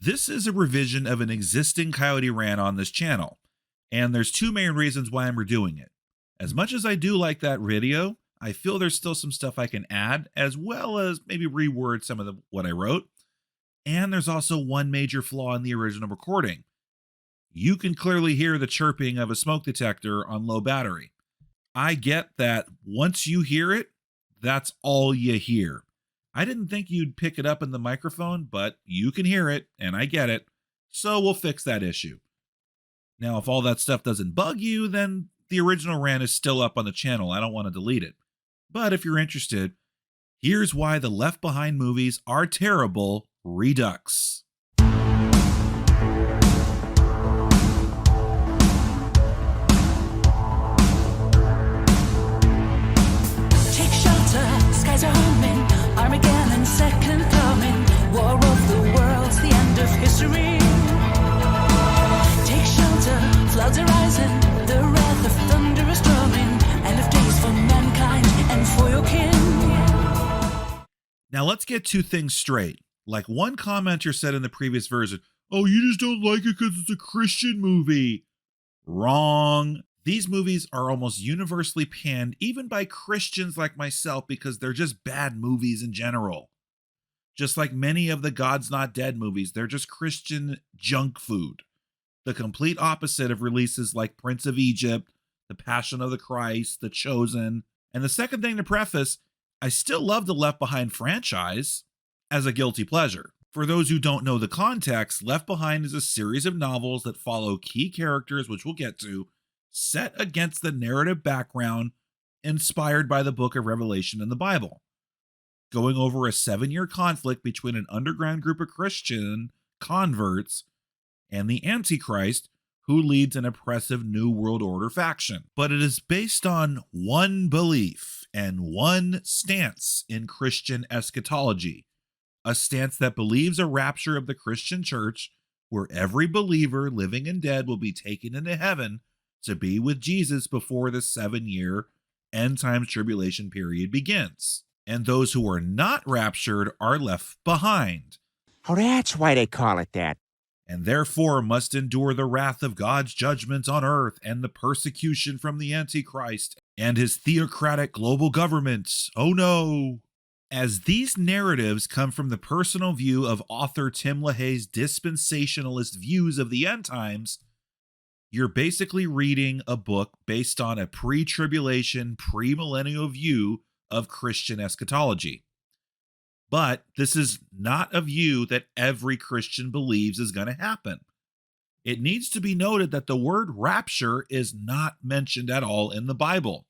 This is a revision of an existing Coyote rant on this channel, and there's two main reasons why I'm redoing it. As much as I do like that video, I feel there's still some stuff I can add, as well as maybe reword some of what I wrote. And there's also one major flaw in the original recording. You can clearly hear the chirping of a smoke detector on low battery. I get that once you hear it, that's all you hear. I didn't think you'd pick it up in the microphone, but you can hear it, and I get it, so we'll fix that issue. Now, if all that stuff doesn't bug you, then the original rant is still up on the channel. I don't want to delete it. But if you're interested, here's why the Left Behind movies are terrible, Redux. Take shelter, skies are homing, Armageddon, second coming, war of the worlds, the end of history. Take shelter, floods are rising, the wrath of thunder is drumming, end of days for mankind and for your kin. Now let's get two things straight. Like one commenter said in the previous version, "Oh, you just don't like it because it's a Christian movie." Wrong. These movies are almost universally panned, even by Christians like myself, because they're just bad movies in general. Just like many of the God's Not Dead movies, they're just Christian junk food. The complete opposite of releases like Prince of Egypt, The Passion of the Christ, The Chosen. And the second thing to preface, I still love the Left Behind franchise as a guilty pleasure. For those who don't know the context, Left Behind is a series of novels that follow key characters, which we'll get to, set against the narrative background inspired by the book of Revelation in the Bible, going over a 7-year conflict between an underground group of Christian converts and the Antichrist, who leads an oppressive New World Order faction. But it is based on one belief and one stance in Christian eschatology, a stance that believes a rapture of the Christian church where every believer, living and dead, will be taken into heaven to be with Jesus before the 7-year end times tribulation period begins. And those who are not raptured are left behind. Oh, that's why they call it that. And therefore must endure the wrath of God's judgment on earth and the persecution from the Antichrist and his theocratic global government. Oh no! As these narratives come from the personal view of author Tim LaHaye's dispensationalist views of the end times, you're basically reading a book based on a pre-tribulation, premillennial view of Christian eschatology. But this is not a view that every Christian believes is going to happen. It needs to be noted that the word rapture is not mentioned at all in the Bible.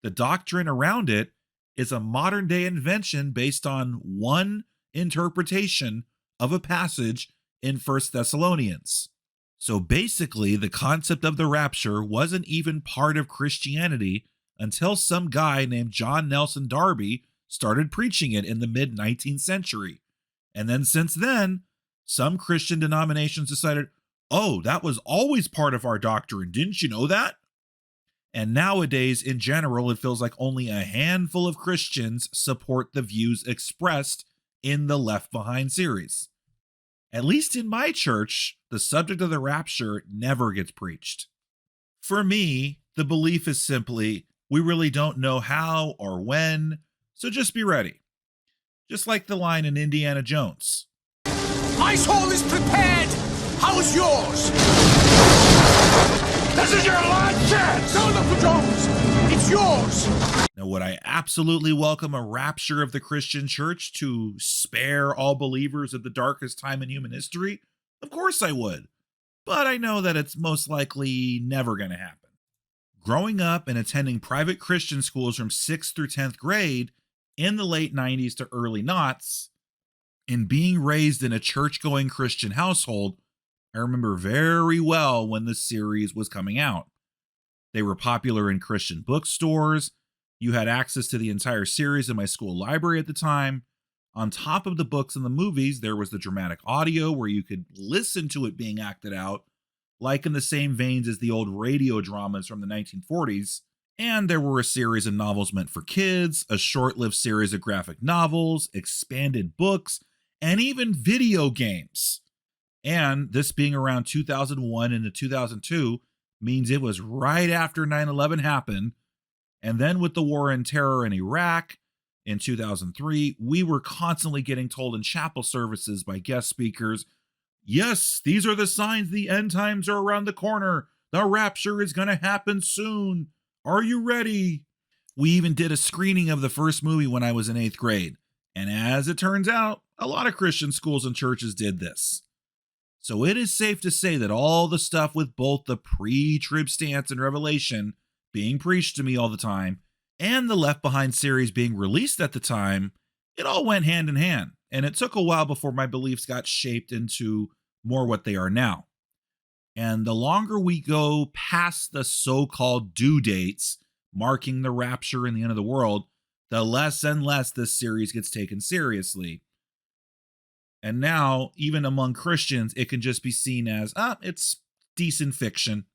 The doctrine around it is a modern day invention based on one interpretation of a passage in 1 Thessalonians. So basically, the concept of the rapture wasn't even part of Christianity until some guy named John Nelson Darby started preaching it in the mid-19th century. And then since then, some Christian denominations decided, oh, that was always part of our doctrine. Didn't you know that? And nowadays, in general, it feels like only a handful of Christians support the views expressed in the Left Behind series. At least in my church, the subject of the rapture never gets preached. For me, the belief is simply, we really don't know how or when, so just be ready. Just like the line in Indiana Jones. My soul is prepared. How's yours? This is your last chance. No, Dr. Jones. It's yours. Now, would I absolutely welcome a rapture of the Christian church to spare all believers of the darkest time in human history? Of course I would. But I know that it's most likely never going to happen. Growing up and attending private Christian schools from 6th through 10th grade in the late 90s to early noughts, and being raised in a church-going Christian household, I remember very well when the series was coming out. They were popular in Christian bookstores. You had access to the entire series in my school library at the time. On top of the books and the movies, there was the dramatic audio where you could listen to it being acted out, like in the same veins as the old radio dramas from the 1940s. And there were a series of novels meant for kids, a short-lived series of graphic novels, expanded books, and even video games. And this being around 2001 into 2002 means it was right after 9/11 happened. And then with the war and terror in Iraq in 2003, we were constantly getting told in chapel services by guest speakers, yes, these are the signs the end times are around the corner. The rapture is going to happen soon. Are you ready? We even did a screening of the first movie when I was in 8th grade. And as it turns out, a lot of Christian schools and churches did this. So it is safe to say that all the stuff with both the pre-trib stance and Revelation being preached to me all the time and the Left Behind series being released at the time, it all went hand in hand. And it took a while before my beliefs got shaped into more what they are now. And the longer we go past the so-called due dates marking the rapture and the end of the world, the less and less this series gets taken seriously. And now, even among Christians, it can just be seen as, it's decent fiction.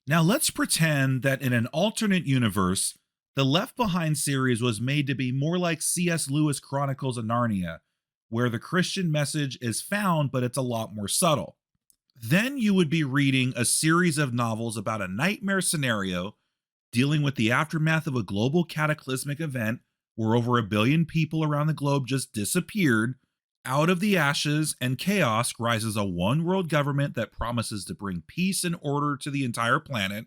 Now, let's pretend that in an alternate universe, the Left Behind series was made to be more like C.S. Lewis' Chronicles of Narnia, where the Christian message is found, but it's a lot more subtle. Then you would be reading a series of novels about a nightmare scenario dealing with the aftermath of a global cataclysmic event where over 1 billion people around the globe just disappeared. Out of the ashes and chaos rises a one-world government that promises to bring peace and order to the entire planet,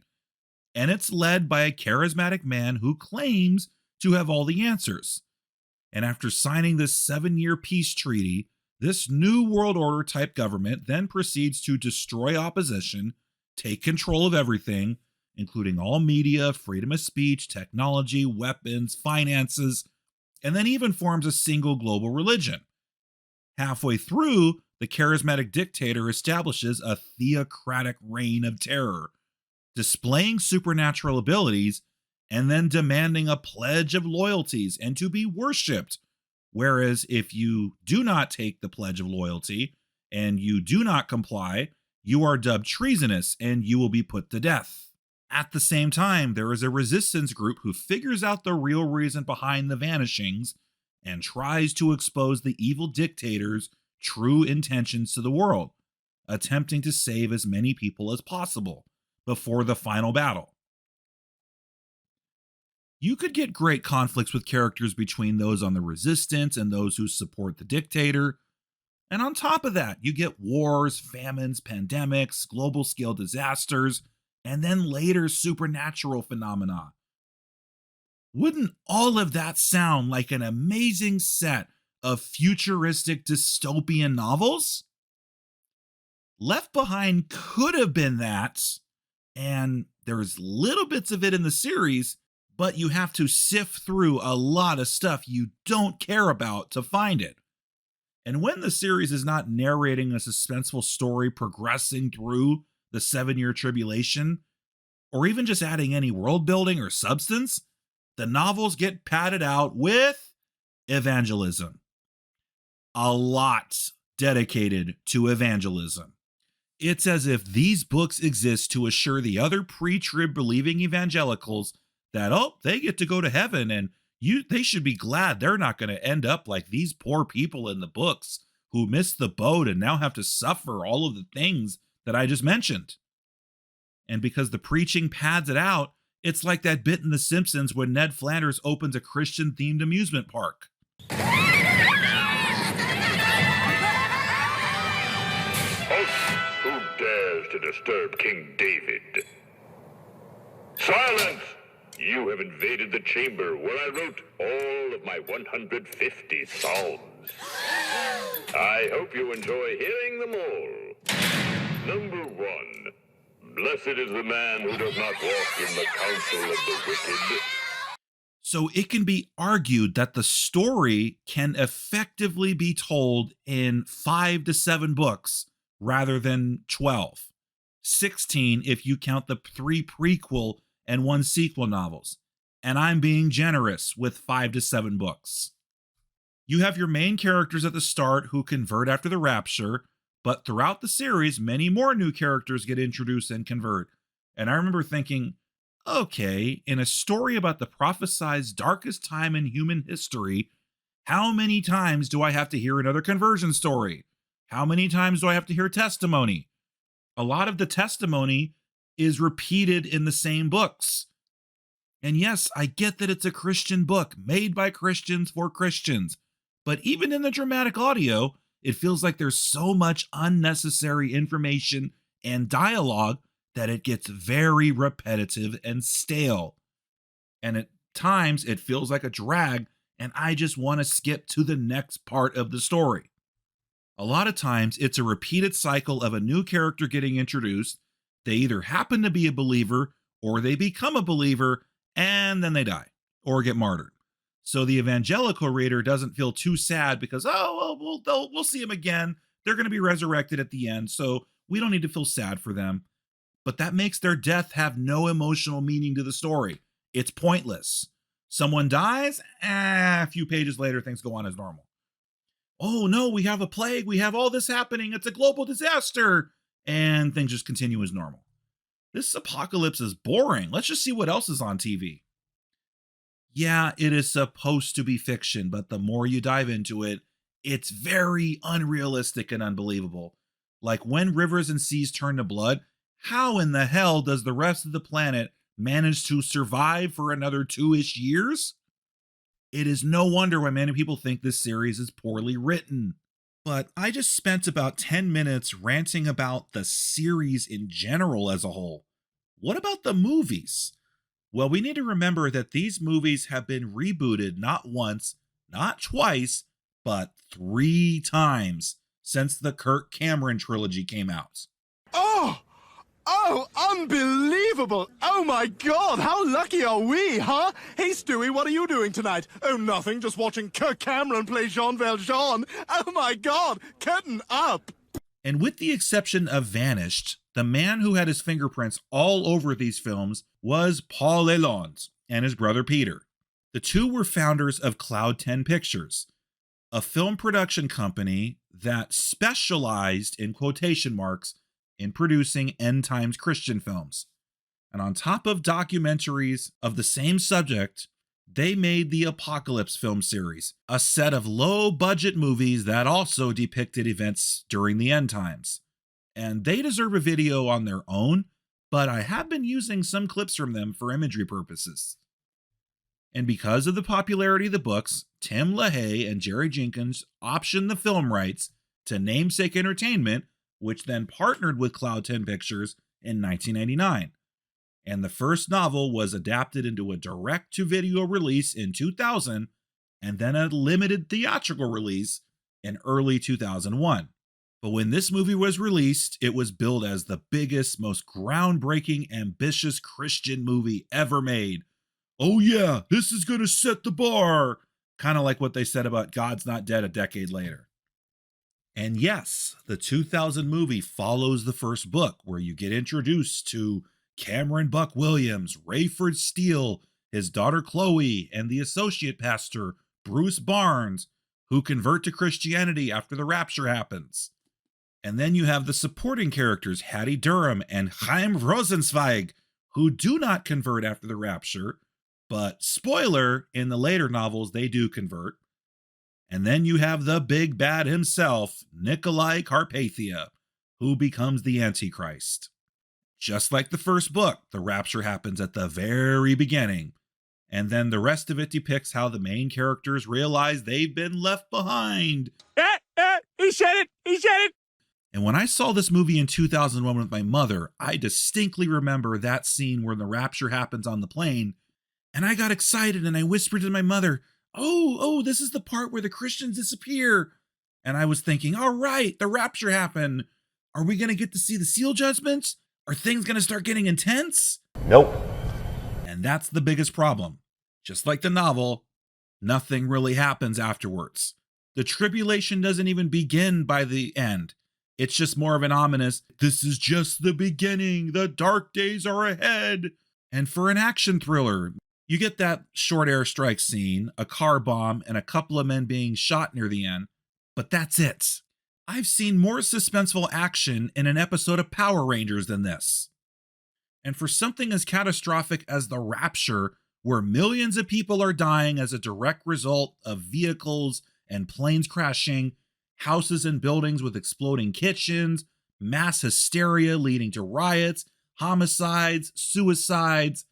and it's led by a charismatic man who claims to have all the answers. And after signing this 7-year peace treaty, this new world order type government then proceeds to destroy opposition, take control of everything, including all media, freedom of speech, technology, weapons, finances, and then even forms a single global religion. Halfway through, the charismatic dictator establishes a theocratic reign of terror, displaying supernatural abilities and then demanding a pledge of loyalties and to be worshipped. Whereas if you do not take the pledge of loyalty and you do not comply, you are dubbed treasonous and you will be put to death. At the same time, there is a resistance group who figures out the real reason behind the vanishings and tries to expose the evil dictator's true intentions to the world, attempting to save as many people as possible before the final battle. You could get great conflicts with characters between those on the resistance and those who support the dictator. And on top of that, you get wars, famines, pandemics, global scale disasters, and then later supernatural phenomena. Wouldn't all of that sound like an amazing set of futuristic dystopian novels? Left Behind could have been that, and there's little bits of it in the series, but you have to sift through a lot of stuff you don't care about to find it. And when the series is not narrating a suspenseful story progressing through the 7-year tribulation, or even just adding any world building or substance, the novels get padded out with evangelism. A lot dedicated to evangelism. It's as if these books exist to assure the other pre-trib believing evangelicals that, they get to go to heaven and they should be glad they're not going to end up like these poor people in the books who missed the boat and now have to suffer all of the things that I just mentioned. And because the preaching pads it out, it's like that bit in The Simpsons when Ned Flanders opens a Christian-themed amusement park. Who dares to disturb King David? Silence! You have invaded the chamber where I wrote all of my 150 psalms. I hope you enjoy hearing them all. Number 1. Blessed is the man who does not walk in the counsel of the wicked. So it can be argued that the story can effectively be told in 5 to 7 books rather than 12. 16 if you count the 3 prequel and 1 sequel novels. And I'm being generous with 5 to 7 books. You have your main characters at the start who convert after the rapture, but throughout the series, many more new characters get introduced and convert. And I remember thinking, okay, in a story about the prophesized darkest time in human history, how many times do I have to hear another conversion story? How many times do I have to hear testimony? A lot of the testimony is repeated in the same books. And yes, I get that it's a Christian book made by Christians for Christians. But even in the dramatic audio, it feels like there's so much unnecessary information and dialogue that it gets very repetitive and stale. And at times, it feels like a drag, and I just want to skip to the next part of the story. A lot of times, it's a repeated cycle of a new character getting introduced. They either happen to be a believer, or they become a believer, and then they die, or get martyred. So the evangelical reader doesn't feel too sad because, we'll see them again. They're going to be resurrected at the end, so we don't need to feel sad for them. But that makes their death have no emotional meaning to the story. It's pointless. Someone dies, a few pages later, things go on as normal. Oh no, we have a plague, we have all this happening, it's a global disaster, and things just continue as normal. This apocalypse is boring. Let's just see what else is on TV. Yeah, it is supposed to be fiction, but the more you dive into it, it's very unrealistic and unbelievable. Like when rivers and seas turn to blood, how in the hell does the rest of the planet manage to survive for another 2-ish years? It is no wonder why many people think this series is poorly written. But I just spent about 10 minutes ranting about the series in general as a whole. What about the movies? Well, we need to remember that these movies have been rebooted not once, not twice, but 3 times since the Kirk Cameron trilogy came out. Oh, unbelievable! Oh my God, how lucky are we, huh? Hey Stewie, what are you doing tonight? Oh, nothing, just watching Kirk Cameron play Jean Valjean. Oh my God, curtain up! And with the exception of Vanished, the man who had his fingerprints all over these films was Paul Lalonde and his brother Peter. The two were founders of Cloud 10 Pictures, a film production company that specialized, in quotation marks, in producing end times Christian films. And on top of documentaries of the same subject, they made the Apocalypse film series, a set of low-budget movies that also depicted events during the end times. And they deserve a video on their own, but I have been using some clips from them for imagery purposes. And because of the popularity of the books, Tim LaHaye and Jerry Jenkins optioned the film rights to Namesake Entertainment, which then partnered with Cloud 10 Pictures in 1999. And the first novel was adapted into a direct-to-video release in 2000, and then a limited theatrical release in early 2001. But when this movie was released, it was billed as the biggest, most groundbreaking, ambitious Christian movie ever made. Oh yeah, this is gonna set the bar! Kind of like what they said about God's Not Dead a decade later. And yes, the 2000 movie follows the first book, where you get introduced to Cameron Buck Williams, Rayford Steele, his daughter Chloe, and the associate pastor, Bruce Barnes, who convert to Christianity after the rapture happens. And then you have the supporting characters, Hattie Durham and Chaim Rosenzweig, who do not convert after the rapture, but spoiler, in the later novels, they do convert. And then you have the big bad himself, Nikolai Carpathia, who becomes the Antichrist. Just like the first book, the rapture happens at the very beginning, and then the rest of it depicts how the main characters realize they've been left behind. He said it! And when I saw this movie in 2001 with my mother, I distinctly remember that scene where the rapture happens on the plane, and I got excited and I whispered to my mother, oh, this is the part where the Christians disappear. And I was thinking, all right, the rapture happened. Are we going to get to see the seal judgments? Are things going to start getting intense? Nope. And that's the biggest problem. Just like the novel, nothing really happens afterwards. The tribulation doesn't even begin by the end. It's just more of an ominous, this is just the beginning, the dark days are ahead. And for an action thriller, you get that short airstrike scene, a car bomb, and a couple of men being shot near the end, but that's it. I've seen more suspenseful action in an episode of Power Rangers than this. And for something as catastrophic as the rapture, where millions of people are dying as a direct result of vehicles and planes crashing, houses and buildings with exploding kitchens, mass hysteria leading to riots, homicides, suicides.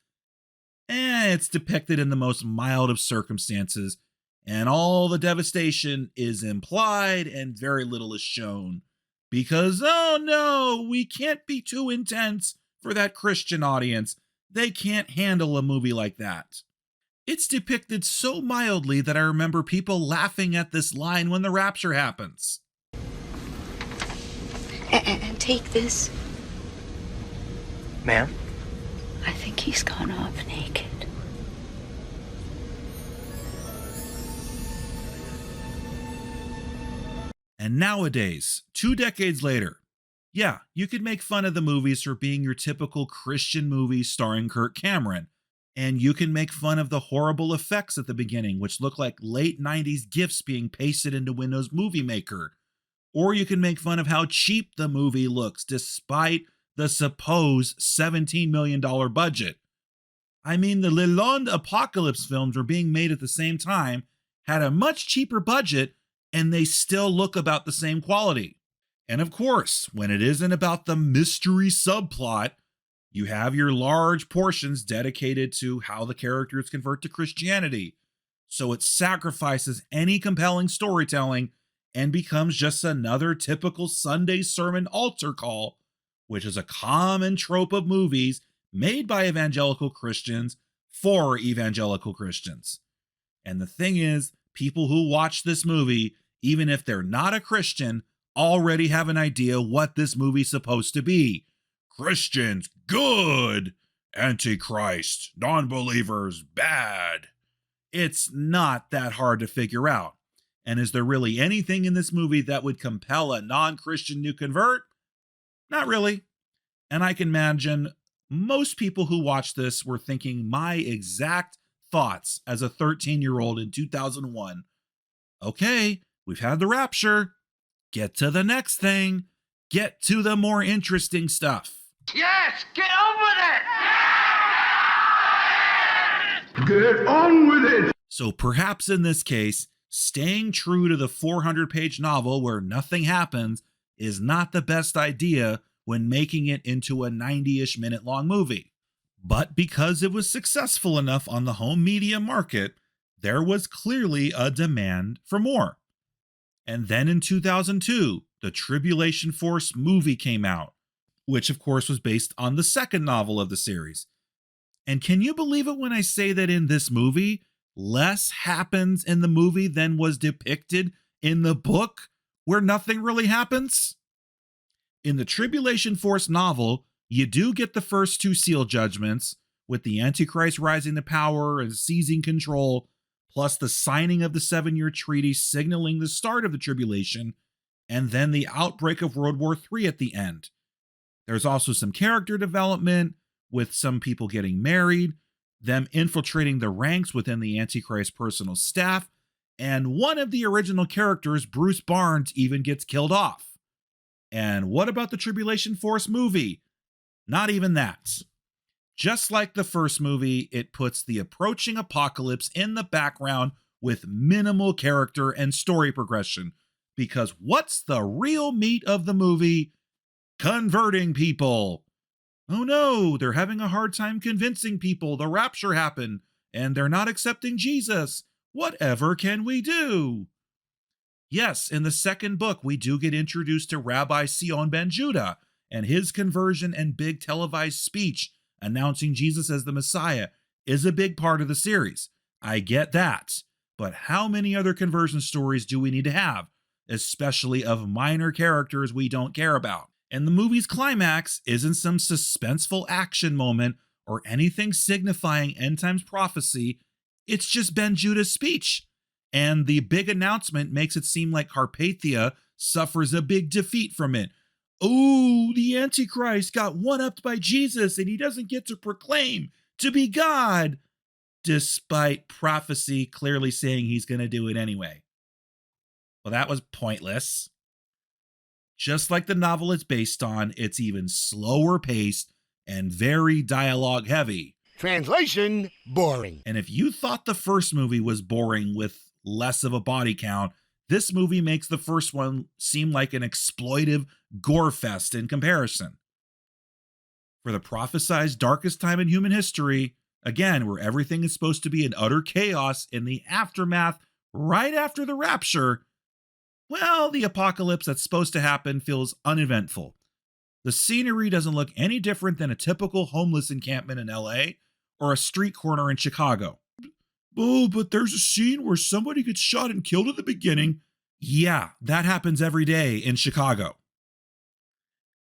It's depicted in the most mild of circumstances, and all the devastation is implied and very little is shown. Because, oh no, we can't be too intense for that Christian audience. They can't handle a movie like that. It's depicted so mildly that I remember people laughing at this line when the rapture happens. And take this. Ma'am? I think he's gone off naked. And nowadays, 2 decades later, yeah, you could make fun of the movies for being your typical Christian movie starring Kirk Cameron. And you can make fun of the horrible effects at the beginning, which look like late 90s GIFs being pasted into Windows Movie Maker. Or you can make fun of how cheap the movie looks despite the supposed $17 million budget. I mean, the Leland Apocalypse films were being made at the same time, had a much cheaper budget, and they still look about the same quality. And of course, when it isn't about the mystery subplot, you have your large portions dedicated to how the characters convert to Christianity. So it sacrifices any compelling storytelling and becomes just another typical Sunday sermon altar call, which is a common trope of movies made by evangelical Christians for evangelical Christians. And the thing is, people who watch this movie, even if they're not a Christian, already have an idea what this movie's supposed to be. Christians, good. Antichrist, non-believers, bad. It's not that hard to figure out. And is there really anything in this movie that would compel a non-Christian to convert? Not really. And I can imagine most people who watch this were thinking my exact thoughts as a 13-year-old in 2001. Okay, we've had the rapture. Get to the next thing. Get to the more interesting stuff. Yes, get on with it! Get on with it! So perhaps in this case, staying true to the 400-page novel where nothing happens is not the best idea when making it into a 90-ish minute long movie. But because it was successful enough on the home media market, there was clearly a demand for more. And then in 2002, the Tribulation Force movie came out, which of course was based on the second novel of the series. And can you believe it when I say that in this movie, less happens in the movie than was depicted in the book, where nothing really happens? In the Tribulation Force novel, you do get the first 2 seal judgments, with the Antichrist rising to power and seizing control, plus the signing of the 7-year treaty signaling the start of the tribulation, and then the outbreak of World War III at the end. There's also some character development, with some people getting married, them infiltrating the ranks within the Antichrist personal staff, and one of the original characters, Bruce Barnes, even gets killed off. And what about the Tribulation Force movie? Not even that. Just like the first movie, it puts the approaching apocalypse in the background with minimal character and story progression. Because what's the real meat of the movie? Converting people. Oh no, they're having a hard time convincing people the rapture happened, and they're not accepting Jesus. Whatever can we do? Yes, in the second book, we do get introduced to Rabbi Sion ben Judah and his conversion and big televised speech announcing Jesus as the Messiah is a big part of the series. I get that. But how many other conversion stories do we need to have, especially of minor characters we don't care about? And the movie's climax isn't some suspenseful action moment or anything signifying end times prophecy. It's just Ben Judah's speech. And the big announcement makes it seem like Carpathia suffers a big defeat from it. Oh, the Antichrist got one-upped by Jesus and he doesn't get to proclaim to be God, despite prophecy clearly saying he's going to do it anyway. Well, that was pointless. Just like the novel it's based on, it's even slower paced and very dialogue heavy. Translation, boring. And if you thought the first movie was boring with less of a body count, this movie makes the first one seem like an exploitive gore fest in comparison. For the prophesized darkest time in human history, again, where everything is supposed to be in utter chaos in the aftermath right after the rapture, well, the apocalypse that's supposed to happen feels uneventful. The scenery doesn't look any different than a typical homeless encampment in LA or a street corner in Chicago. Oh, but there's a scene where somebody gets shot and killed at the beginning. Yeah, that happens every day in Chicago.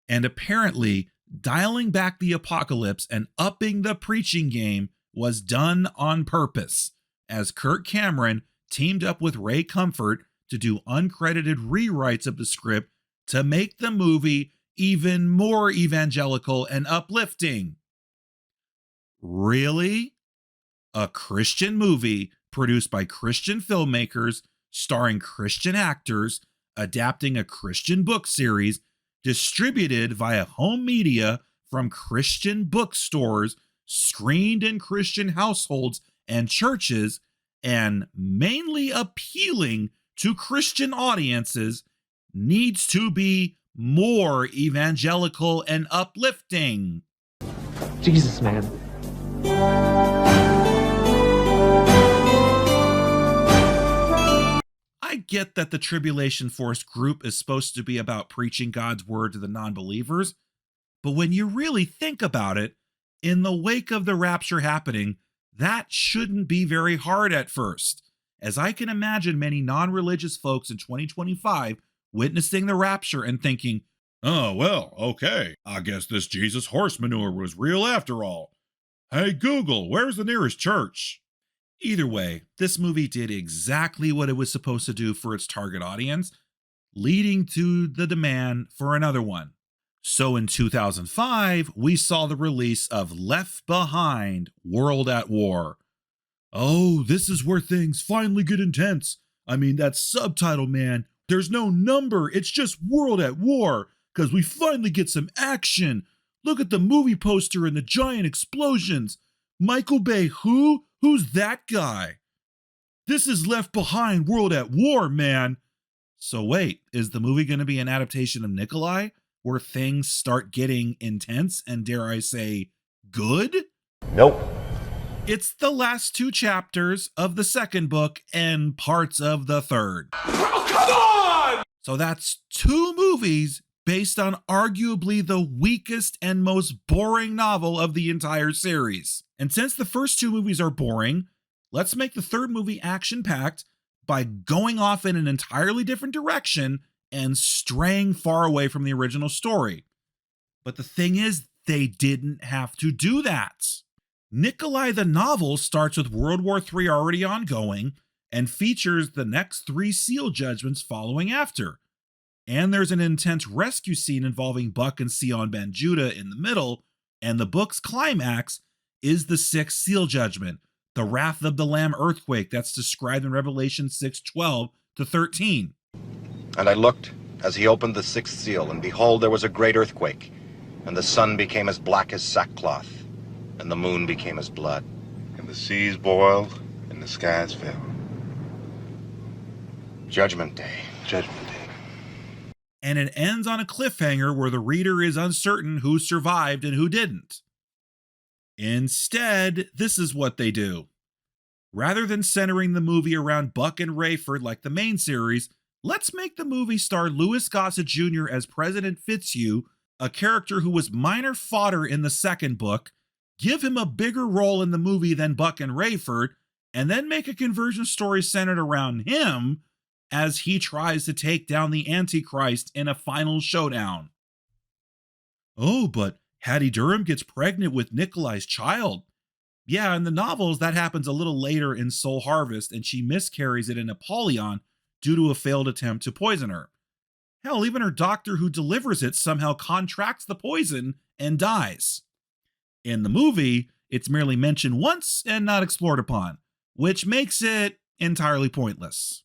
And apparently, dialing back the apocalypse and upping the preaching game was done on purpose, as Kirk Cameron teamed up with Ray Comfort to do uncredited rewrites of the script to make the movie even more evangelical and uplifting. Really? A Christian movie produced by Christian filmmakers, starring Christian actors, adapting a Christian book series, distributed via home media from Christian bookstores, screened in Christian households and churches, and mainly appealing to Christian audiences, needs to be more evangelical and uplifting. Jesus, man. I get that the Tribulation Force group is supposed to be about preaching God's word to the non-believers, but when you really think about it, in the wake of the rapture happening, that shouldn't be very hard at first, as I can imagine many non-religious folks in 2025 witnessing the rapture and thinking, oh, well, okay, I guess this Jesus horse manure was real after all. Hey, Google, where's the nearest church? Either way, this movie did exactly what it was supposed to do for its target audience, leading to the demand for another one. So in 2005, we saw the release of Left Behind: World at War. Oh, this is where things finally get intense. I mean, that subtitle, man, there's no number, it's just World at War, because we finally get some action. Look at the movie poster and the giant explosions. Michael Bay, who? Who's that guy? This is Left Behind: World at War, man. So wait, is the movie going to be an adaptation of Nikolai, where things start getting intense and, dare I say, good? Nope. It's the last two chapters of the second book and parts of the third. Oh, come on! So that's two movies based on arguably the weakest and most boring novel of the entire series. And since the first two movies are boring, let's make the third movie action-packed by going off in an entirely different direction and straying far away from the original story. But the thing is, they didn't have to do that. Nikolai the novel starts with World War III already ongoing and features the next 3 SEAL judgments following after. And there's an intense rescue scene involving Buck and Sion Ben Judah in the middle, and the book's climax is the 6th SEAL judgment, the Wrath of the Lamb earthquake that's described in Revelation 6:12 to 13. And I looked as he opened the 6th seal, and behold, there was a great earthquake, and the sun became as black as sackcloth, and the moon became as blood. And the seas boiled, and the skies fell. Judgment Day. Judgment Day. And it ends on a cliffhanger where the reader is uncertain who survived and who didn't. Instead, this is what they do. Rather than centering the movie around Buck and Rayford like the main series, let's make the movie star Louis Gossett Jr. as President Fitzhugh, a character who was minor fodder in the second book, give him a bigger role in the movie than Buck and Rayford, and then make a conversion story centered around him as he tries to take down the Antichrist in a final showdown. Oh, but Hattie Durham gets pregnant with Nikolai's child. Yeah, in the novels, that happens a little later in Soul Harvest, and she miscarries it in Apollyon due to a failed attempt to poison her. Hell, even her doctor who delivers it somehow contracts the poison and dies. In the movie, it's merely mentioned once and not explored upon, which makes it entirely pointless.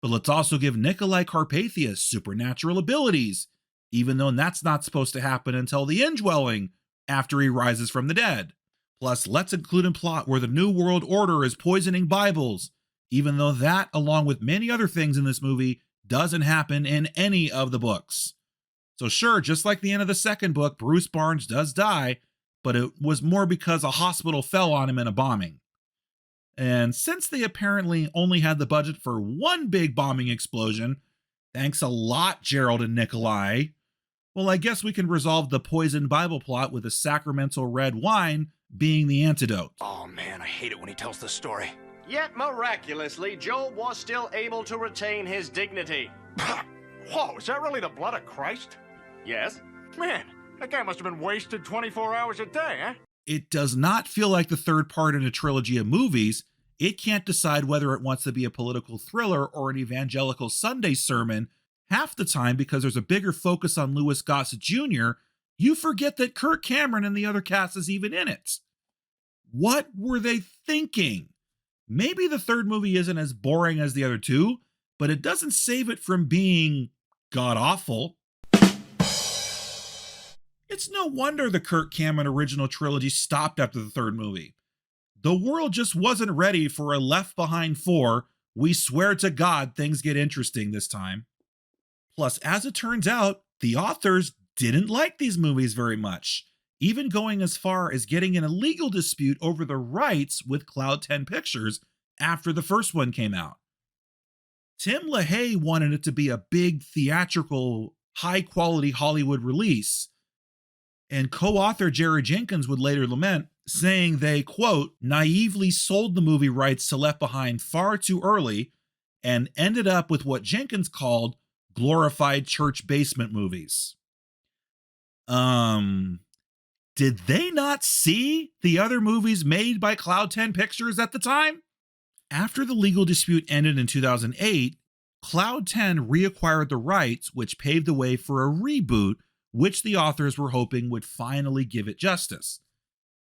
But let's also give Nikolai Carpathia supernatural abilities, even though that's not supposed to happen until the indwelling after he rises from the dead. Plus, let's include a plot where the New World Order is poisoning Bibles, even though that, along with many other things in this movie, doesn't happen in any of the books. So sure, just like the end of the second book, Bruce Barnes does die, but it was more because a hospital fell on him in a bombing. And since they apparently only had the budget for one big bombing explosion, thanks a lot, Gerald and Nikolai, well, I guess we can resolve the poisoned Bible plot with a sacramental red wine being the antidote. Oh man, I hate it when he tells the story. Yet miraculously, Job was still able to retain his dignity. Whoa, is that really the blood of Christ? Yes? Man, that guy must have been wasted 24 hours a day, eh? It does not feel like the third part in a trilogy of movies. It can't decide whether it wants to be a political thriller or an evangelical Sunday sermon. Half the time, because there's a bigger focus on Louis Gossett Jr., you forget that Kirk Cameron and the other cast is even in it. What were they thinking? Maybe the third movie isn't as boring as the other two, but it doesn't save it from being god-awful. It's no wonder the Kirk Cameron original trilogy stopped after the third movie. The world just wasn't ready for a Left Behind 4. We swear to God things get interesting this time. Plus, as it turns out, the authors didn't like these movies very much, even going as far as getting in a legal dispute over the rights with Cloud 10 Pictures after the first one came out. Tim LaHaye wanted it to be a big theatrical, high-quality Hollywood release, and co-author Jerry Jenkins would later lament, saying they, quote, naively sold the movie rights to Left Behind far too early and ended up with what Jenkins called glorified church basement movies. Did they not see the other movies made by Cloud 10 Pictures at the time? After the legal dispute ended in 2008, Cloud 10 reacquired the rights, which paved the way for a reboot, which the authors were hoping would finally give it justice.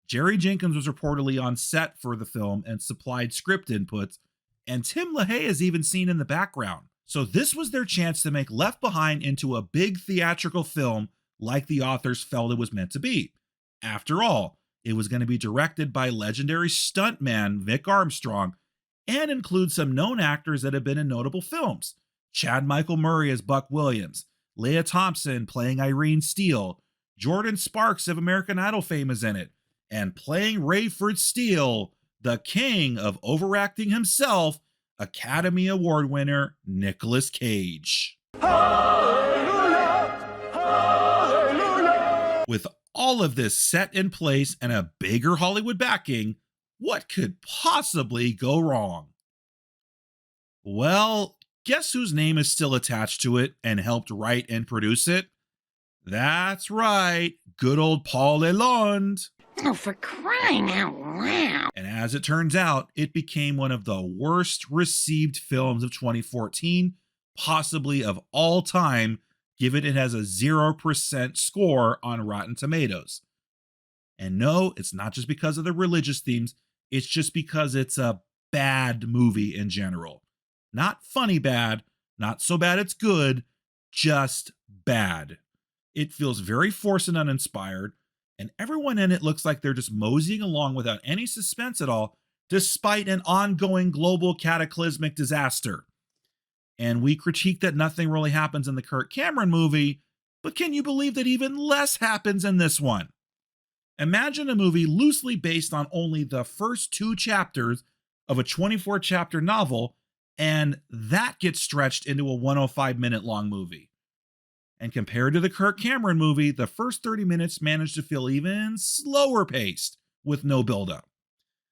Jerry Jenkins was reportedly on set for the film and supplied script inputs, and Tim LaHaye is even seen in the background. So this was their chance to make Left Behind into a big theatrical film like the authors felt it was meant to be. After all, it was going to be directed by legendary stuntman Vic Armstrong and include some known actors that have been in notable films. Chad Michael Murray as Buck Williams, Leah Thompson playing Irene Steele, Jordan Sparks of American Idol fame is in it, and playing Rayford Steele, the king of overacting himself, Academy Award winner Nicolas Cage. Hallelujah! Hallelujah! With all of this set in place and a bigger Hollywood backing, what could possibly go wrong? Well, guess whose name is still attached to it and helped write and produce it? That's right, good old Paul Lalonde. Oh, for crying out loud. And as it turns out, it became one of the worst received films of 2014, possibly of all time, given it has a 0% score on Rotten Tomatoes. And no, it's not just because of the religious themes, it's just because it's a bad movie in general. Not funny bad, not so bad it's good, just bad. It feels very forced and uninspired, and everyone in it looks like they're just moseying along without any suspense at all, despite an ongoing global cataclysmic disaster. And we critique that nothing really happens in the Kirk Cameron movie, but can you believe that even less happens in this one? Imagine a movie loosely based on only the first 2 chapters of a 24-chapter novel, and that gets stretched into a 105-minute long movie. And compared to the Kirk Cameron movie, the first 30 minutes managed to feel even slower paced with no buildup.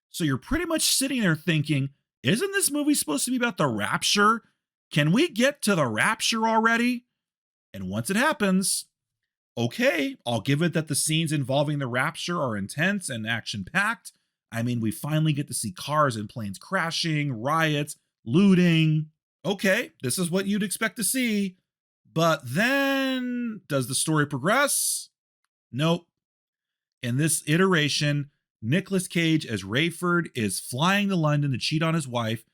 So you're pretty much sitting there thinking, isn't this movie supposed to be about the rapture? Can we get to the rapture already? And once it happens, okay, I'll give it that the scenes involving the rapture are intense and action-packed. I mean, we finally get to see cars and planes crashing, riots, looting. Okay, this is what you'd expect to see. But then, does the story progress? Nope. In this iteration, Nicolas Cage as Rayford is flying to London to cheat on his wife.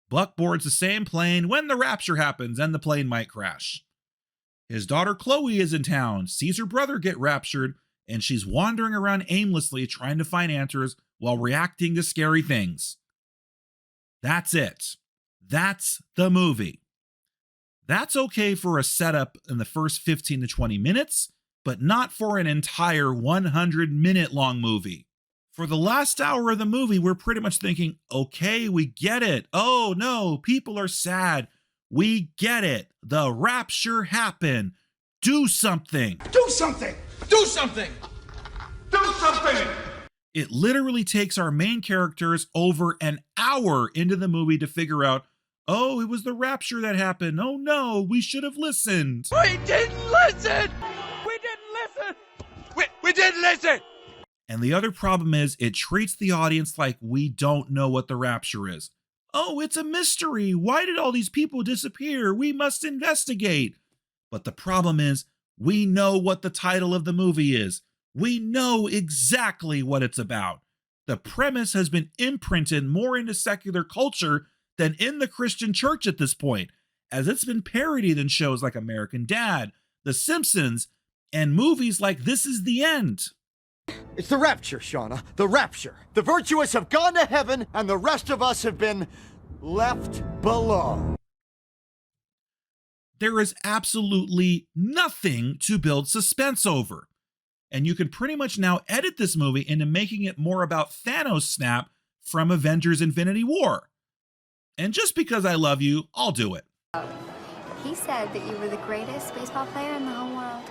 Buck boards the same plane when the rapture happens and the plane might crash. His daughter Chloe is in town, sees her brother get raptured, and she's wandering around aimlessly trying to find answers while reacting to scary things. That's it. That's the movie. That's okay for a setup in the first 15 to 20 minutes, but not for an entire 100-minute long movie. For the last hour of the movie, we're pretty much thinking, okay, we get it. Oh no, people are sad. We get it. The rapture happened. Do something. Do something! Do something! Do something! It literally takes our main characters over an hour into the movie to figure out, oh, it was the rapture that happened. Oh no, we should have listened. We didn't listen! We didn't listen! We didn't listen! And the other problem is it treats the audience like we don't know what the rapture is. Oh, it's a mystery. Why did all these people disappear? We must investigate. But the problem is we know what the title of the movie is. We know exactly what it's about. The premise has been imprinted more into secular culture than in the Christian church at this point, as it's been parodied in shows like American Dad, The Simpsons, and movies like This Is the End. It's the rapture, Shauna. The rapture. The virtuous have gone to heaven, and the rest of us have been left below. There is absolutely nothing to build suspense over. And you can pretty much now edit this movie into making it more about Thanos' snap from Avengers Infinity War. And just because I love you, I'll do it. He said that you were the greatest baseball player in the whole world.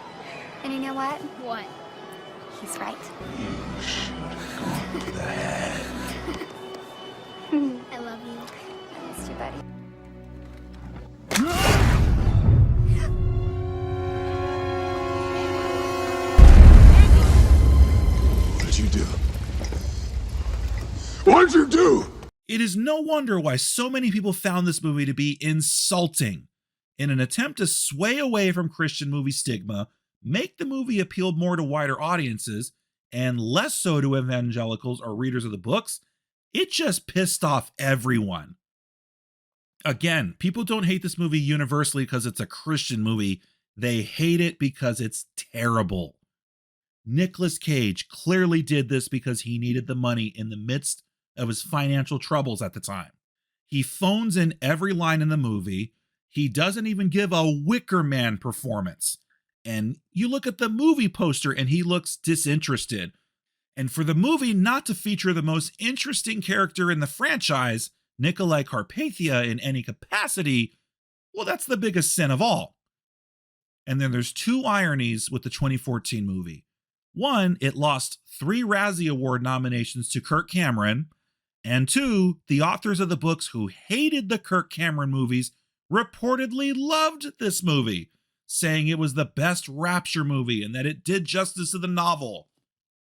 And you know what? What? He's right. I love you. I missed you, buddy. What'd you do? What'd you do? It is no wonder why so many people found this movie to be insulting. In an attempt to sway away from Christian movie stigma, make the movie appeal more to wider audiences and less so to evangelicals or readers of the books, it just pissed off everyone. Again, people don't hate this movie universally because it's a Christian movie. They hate it because it's terrible. Nicolas Cage clearly did this because he needed the money in the midst of his financial troubles at the time. He phones in every line in the movie. He doesn't even give a Wicker Man performance. And you look at the movie poster and he looks disinterested. And for the movie not to feature the most interesting character in the franchise, Nikolai Carpathia, in any capacity, well, that's the biggest sin of all. And then there's two ironies with the 2014 movie. One, it lost 3 Razzie Award nominations to Kirk Cameron. And 2, the authors of the books who hated the Kirk Cameron movies reportedly loved this movie, saying it was the best rapture movie and that it did justice to the novel.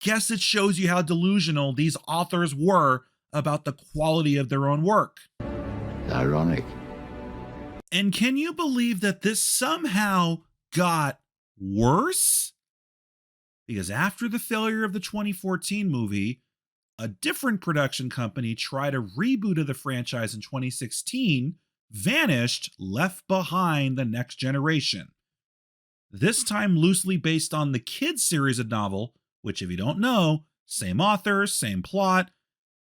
Guess it shows you how delusional these authors were about the quality of their own work. Ironic. And can you believe that this somehow got worse? Because after the failure of the 2014 movie, a different production company tried a reboot of the franchise in 2016, vanished, left behind the next generation. This time loosely based on the Kids series of novel, which if you don't know, same author, same plot,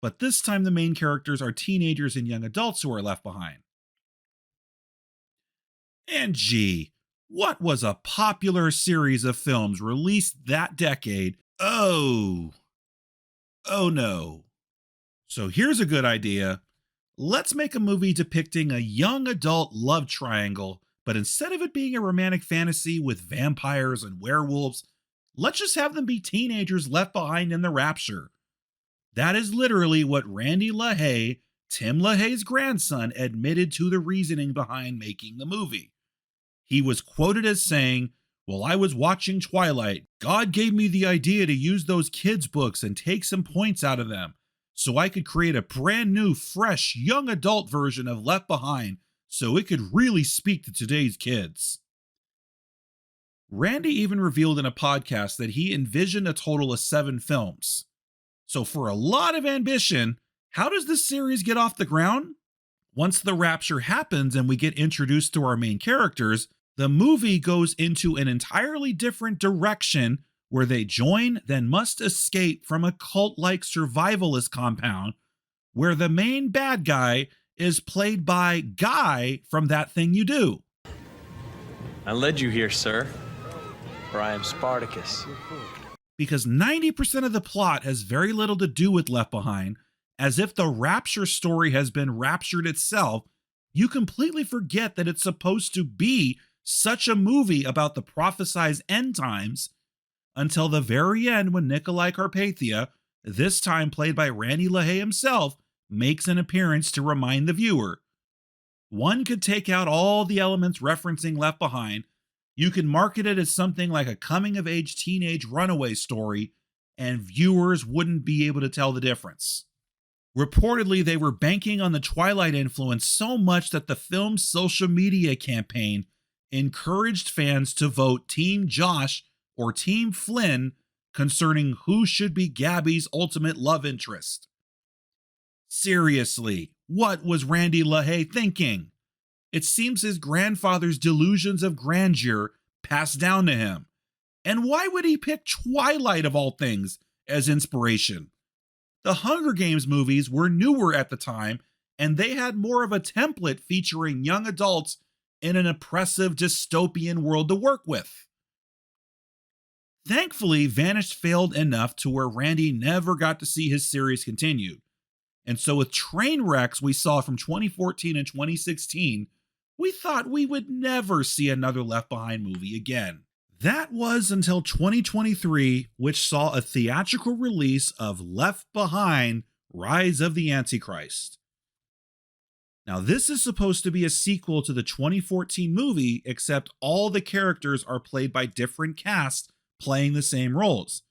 but this time the main characters are teenagers and young adults who are left behind. And gee, what was a popular series of films released that decade? Oh no. So here's a good idea. Let's make a movie depicting a young adult love triangle, but instead of it being a romantic fantasy with vampires and werewolves, let's just have them be teenagers left behind in the rapture. That is literally what Randy LaHaye, Tim LaHaye's grandson, admitted to the reasoning behind making the movie. He was quoted as saying, "While I was watching Twilight, God gave me the idea to use those kids' books and take some points out of them, so I could create a brand new, fresh, young adult version of Left Behind, so it could really speak to today's kids." Randy even revealed in a podcast that he envisioned a total of 7 films. So for a lot of ambition, how does this series get off the ground? Once the rapture happens and we get introduced to our main characters, the movie goes into an entirely different direction where they join, then must escape from a cult-like survivalist compound where the main bad guy is played by Guy from That Thing You Do. I led you here, sir, for I am Spartacus. Because 90% of the plot has very little to do with Left Behind, as if the rapture story has been raptured itself, you completely forget that it's supposed to be such a movie about the prophesized end times until the very end when Nikolai Carpathia, this time played by Randy LaHaye himself, makes an appearance to remind the viewer. One could take out all the elements referencing Left Behind. You can market it as something like a coming-of-age teenage runaway story, and viewers wouldn't be able to tell the difference. Reportedly, they were banking on the Twilight influence so much that the film's social media campaign encouraged fans to vote Team Josh or Team Flynn concerning who should be Gabby's ultimate love interest. Seriously, what was Randy LaHaye thinking? It seems his grandfather's delusions of grandeur passed down to him. And why would he pick Twilight of all things as inspiration? The Hunger Games movies were newer at the time, and they had more of a template featuring young adults in an oppressive dystopian world to work with. Thankfully, Vanished failed enough to where Randy never got to see his series continued. And so with Trainwrecks we saw from 2014 and 2016, we thought we would never see another Left Behind movie again. That was until 2023, which saw a theatrical release of Left Behind: Rise of the Antichrist. Now, this is supposed to be a sequel to the 2014 movie, except all the characters are played by different casts playing the same roles.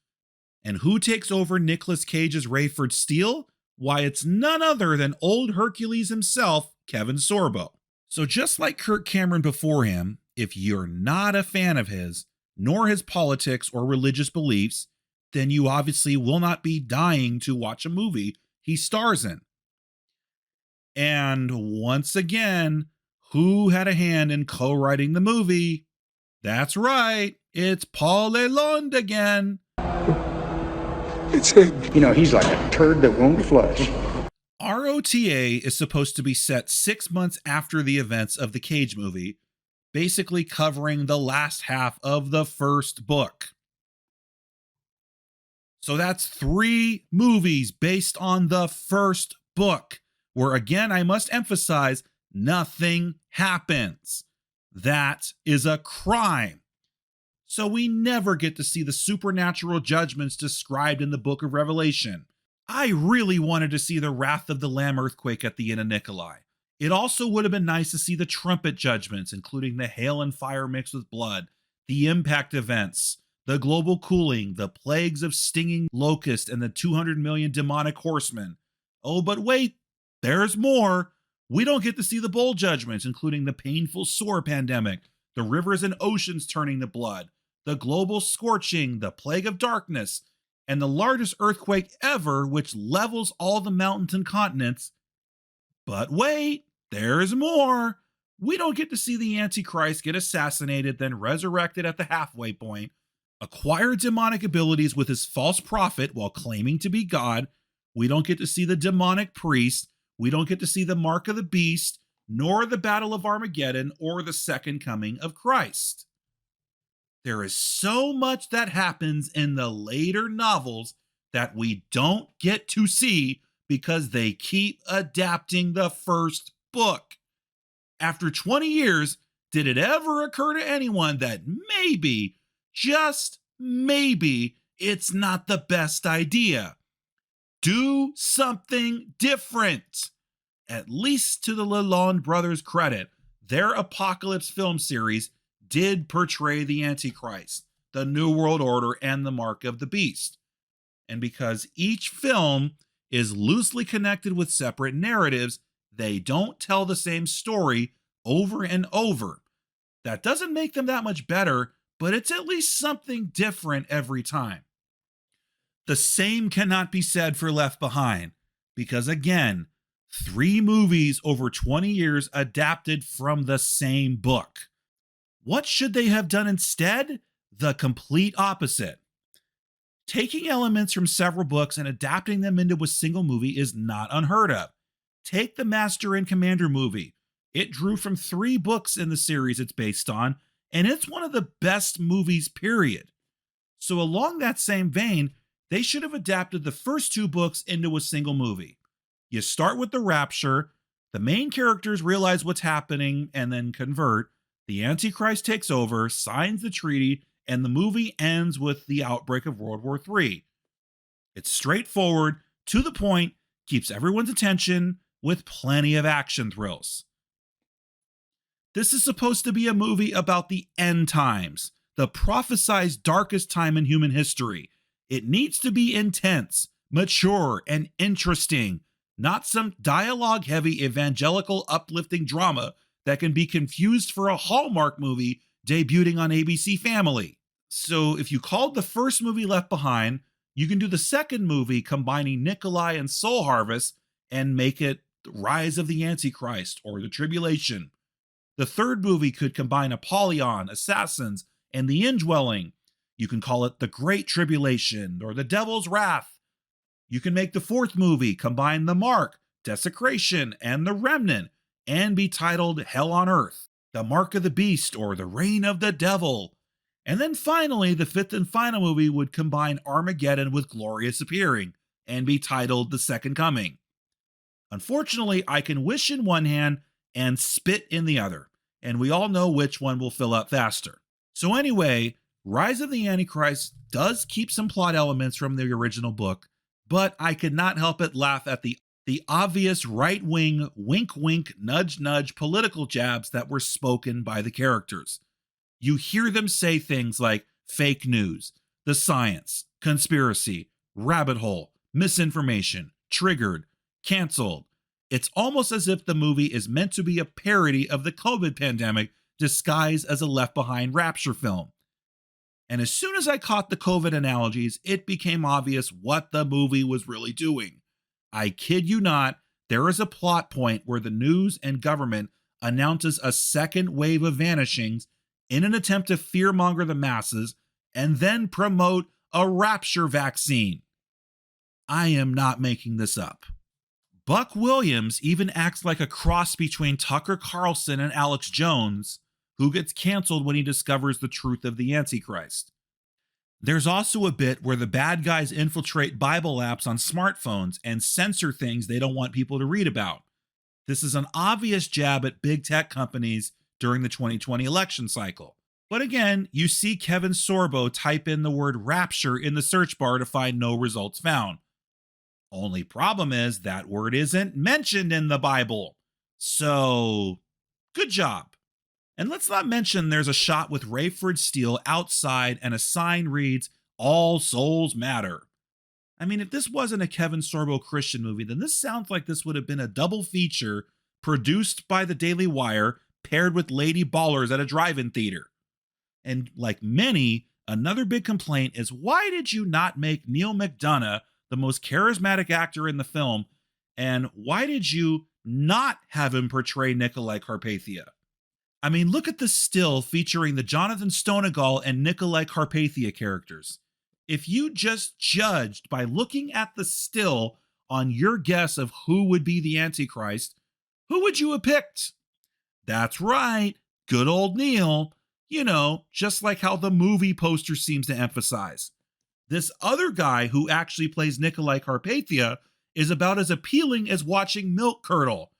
And who takes over Nicolas Cage's Rayford Steele? Why, it's none other than old Hercules himself, Kevin Sorbo. So just like Kirk Cameron before him, if you're not a fan of his, nor his politics or religious beliefs, then you obviously will not be dying to watch a movie he stars in. And once again, who had a hand in co-writing the movie? That's right, it's Paul Lalonde again. It's him. You know, he's like a turd that won't flush. ROTA is supposed to be set 6 months after the events of the Cage movie, basically covering the last half of the first book. So that's 3 movies based on the first book, where again, I must emphasize, nothing happens. That is a crime. So we never get to see the supernatural judgments described in the book of Revelation. I really wanted to see the Wrath of the Lamb earthquake at the end of Nikolai. It also would have been nice to see the trumpet judgments, including the hail and fire mixed with blood, the impact events, the global cooling, the plagues of stinging locust, and the 200 million demonic horsemen. Oh, but wait, there's more. We don't get to see the bowl judgments, including the painful sore pandemic, the rivers and oceans turning to blood, the global scorching, the plague of darkness, and the largest earthquake ever, which levels all the mountains and continents. But wait, there's more. We don't get to see the Antichrist get assassinated, then resurrected at the halfway point, acquire demonic abilities with his false prophet while claiming to be God. We don't get to see the demonic priest. We don't get to see the mark of the beast, nor the battle of Armageddon, or the second coming of Christ. There is so much that happens in the later novels that we don't get to see because they keep adapting the first book. After 20 years, did it ever occur to anyone that maybe, just maybe, it's not the best idea? Do something different. At least to the Lalonde brothers' credit, their Apocalypse film series did portray the Antichrist, the New World Order, and the Mark of the Beast. And because each film is loosely connected with separate narratives, they don't tell the same story over and over. That doesn't make them that much better, but it's at least something different every time. The same cannot be said for Left Behind, because again, 3 movies over 20 years adapted from the same book. What should they have done instead? The complete opposite. Taking elements from several books and adapting them into a single movie is not unheard of. Take the Master and Commander movie. It drew from 3 books in the series it's based on, and it's one of the best movies, period. So along that same vein, they should have adapted the first 2 books into a single movie. You start with the Rapture, the main characters realize what's happening and then convert, the Antichrist takes over, signs the treaty, and the movie ends with the outbreak of World War III. It's straightforward, to the point, keeps everyone's attention, with plenty of action thrills. This is supposed to be a movie about the end times, the prophesized darkest time in human history. It needs to be intense, mature, and interesting, not some dialogue-heavy evangelical uplifting drama that can be confused for a Hallmark movie debuting on ABC Family. So if you called the first movie Left Behind, you can do the second movie combining Nikolai and Soul Harvest and make it The Rise of the Antichrist or The Tribulation. The third movie could combine Apollyon, Assassins, and the Indwelling. You can call it The Great Tribulation or The Devil's Wrath. You can make the fourth movie combine The Mark, Desecration, and The Remnant, and be titled Hell on Earth, The Mark of the Beast, or The Reign of the Devil. And then finally, the fifth and final movie would combine Armageddon with Glorious Appearing, and be titled The Second Coming. Unfortunately, I can wish in one hand and spit in the other, and we all know which one will fill up faster. So anyway, Rise of the Antichrist does keep some plot elements from the original book, but I could not help but laugh at the obvious right-wing wink-wink, nudge-nudge political jabs that were spoken by the characters. You hear them say things like fake news, the science, conspiracy, rabbit hole, misinformation, triggered, canceled. It's almost as if the movie is meant to be a parody of the COVID pandemic disguised as a Left Behind Rapture film. And as soon as I caught the COVID analogies, it became obvious what the movie was really doing. I kid you not, there is a plot point where the news and government announces a second wave of vanishings in an attempt to fearmonger the masses and then promote a rapture vaccine. I am not making this up. Buck Williams even acts like a cross between Tucker Carlson and Alex Jones, who gets canceled when he discovers the truth of the Antichrist. There's also a bit where the bad guys infiltrate Bible apps on smartphones and censor things they don't want people to read about. This is an obvious jab at big tech companies during the 2020 election cycle. But again, you see Kevin Sorbo type in the word rapture in the search bar to find no results found. Only problem is that word isn't mentioned in the Bible. So, good job. And let's not mention there's a shot with Rayford Steele outside and a sign reads, "All Souls Matter." I mean, if this wasn't a Kevin Sorbo Christian movie, then this sounds like this would have been a double feature produced by the Daily Wire paired with Lady Ballers at a drive-in theater. And like many, another big complaint is, why did you not make Neil McDonough the most charismatic actor in the film, and why did you not have him portray Nikolai Carpathia? I mean, look at the still featuring the Jonathan Stonegal and Nikolai Carpathia characters. If you just judged by looking at the still on your guess of who would be the Antichrist, who would you have picked? That's right, good old Neil. You know, just like how the movie poster seems to emphasize. This other guy who actually plays Nikolai Carpathia is about as appealing as watching Milk Curdle.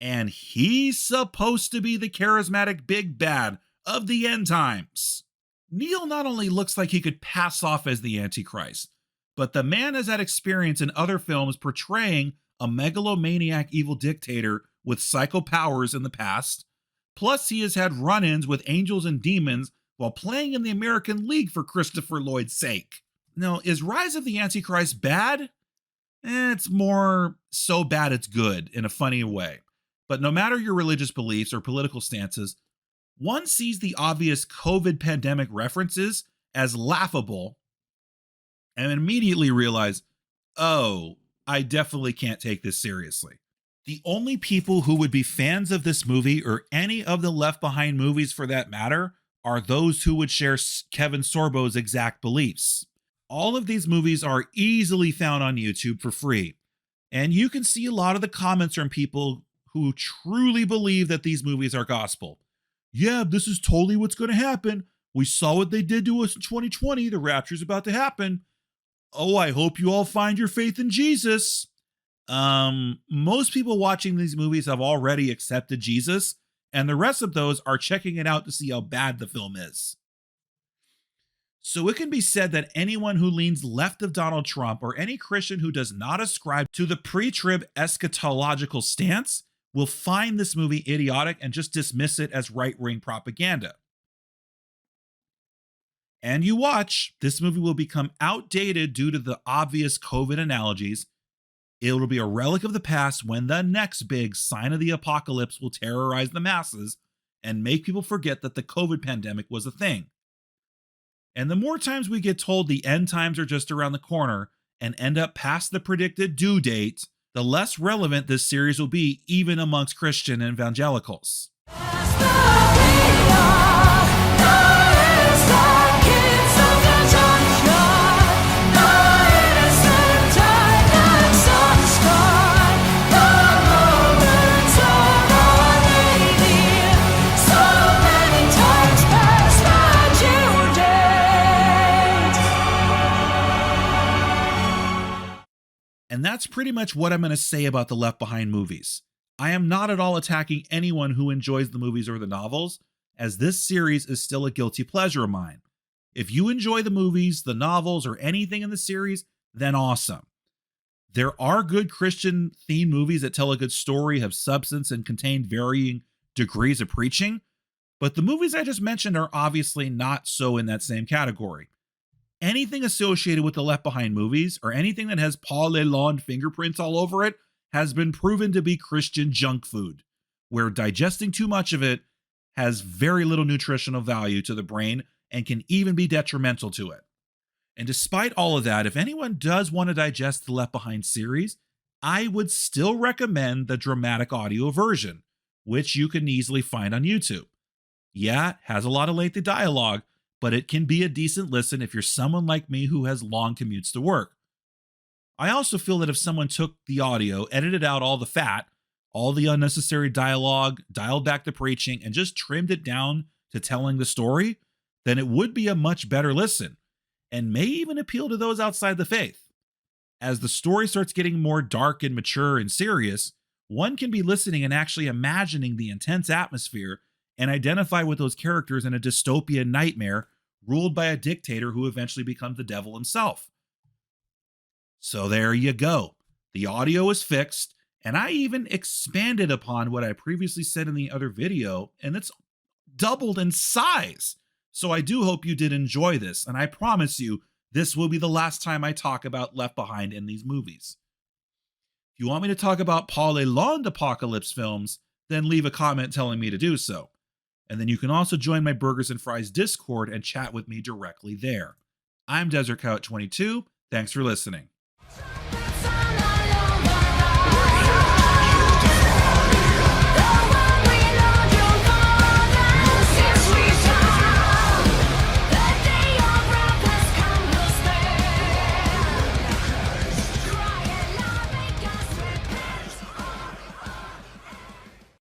And he's supposed to be the charismatic big bad of the end times. Neil not only looks like he could pass off as the Antichrist, but the man has had experience in other films portraying a megalomaniac evil dictator with psycho powers in the past. Plus, he has had run-ins with angels and demons while playing in the American League for Christopher Lloyd's sake. Now, is Rise of the Antichrist bad? It's more so bad it's good in a funny way. But no matter your religious beliefs or political stances, one sees the obvious COVID pandemic references as laughable and immediately realize, oh, I definitely can't take this seriously. The only people who would be fans of this movie, or any of the Left Behind movies for that matter, are those who would share Kevin Sorbo's exact beliefs. All of these movies are easily found on YouTube for free. And you can see a lot of the comments from people who truly believe that these movies are gospel. Yeah, this is totally what's going to happen. We saw what they did to us in 2020. The rapture's about to happen. Oh, I hope you all find your faith in Jesus. Most people watching these movies have already accepted Jesus, and the rest of those are checking it out to see how bad the film is. So it can be said that anyone who leans left of Donald Trump, or any Christian who does not ascribe to the pre-trib eschatological stance, will find this movie idiotic and just dismiss it as right-wing propaganda. And you watch, this movie will become outdated due to the obvious COVID analogies. It will be a relic of the past when the next big sign of the apocalypse will terrorize the masses and make people forget that the COVID pandemic was a thing. And the more times we get told the end times are just around the corner and end up past the predicted due date, the less relevant this series will be, even amongst Christian evangelicals. And that's pretty much what I'm going to say about the Left Behind movies. I am not at all attacking anyone who enjoys the movies or the novels, as this series is still a guilty pleasure of mine. If you enjoy the movies, the novels, or anything in the series, then awesome. There are good Christian-themed movies that tell a good story, have substance, and contain varying degrees of preaching, but the movies I just mentioned are obviously not so in that same category. Anything associated with the Left Behind movies, or anything that has Paul Lalonde fingerprints all over it, has been proven to be Christian junk food, where digesting too much of it has very little nutritional value to the brain and can even be detrimental to it. And despite all of that, if anyone does want to digest the Left Behind series, I would still recommend the dramatic audio version, which you can easily find on YouTube. Yeah, it has a lot of lengthy dialogue, but it can be a decent listen if you're someone like me who has long commutes to work. I also feel that if someone took the audio, edited out all the fat, all the unnecessary dialogue, dialed back the preaching, and just trimmed it down to telling the story, then it would be a much better listen, and may even appeal to those outside the faith. As the story starts getting more dark and mature and serious, one can be listening and actually imagining the intense atmosphere and identify with those characters in a dystopian nightmare ruled by a dictator who eventually becomes the devil himself. So there you go. The audio is fixed, and I even expanded upon what I previously said in the other video, and it's doubled in size. So I do hope you did enjoy this, and I promise you, this will be the last time I talk about Left Behind in these movies. If you want me to talk about Paul Lalonde apocalypse films, then leave a comment telling me to do so. And then you can also join my Burgers and Fries Discord and chat with me directly there. I'm Desert Cow 22. Thanks for listening.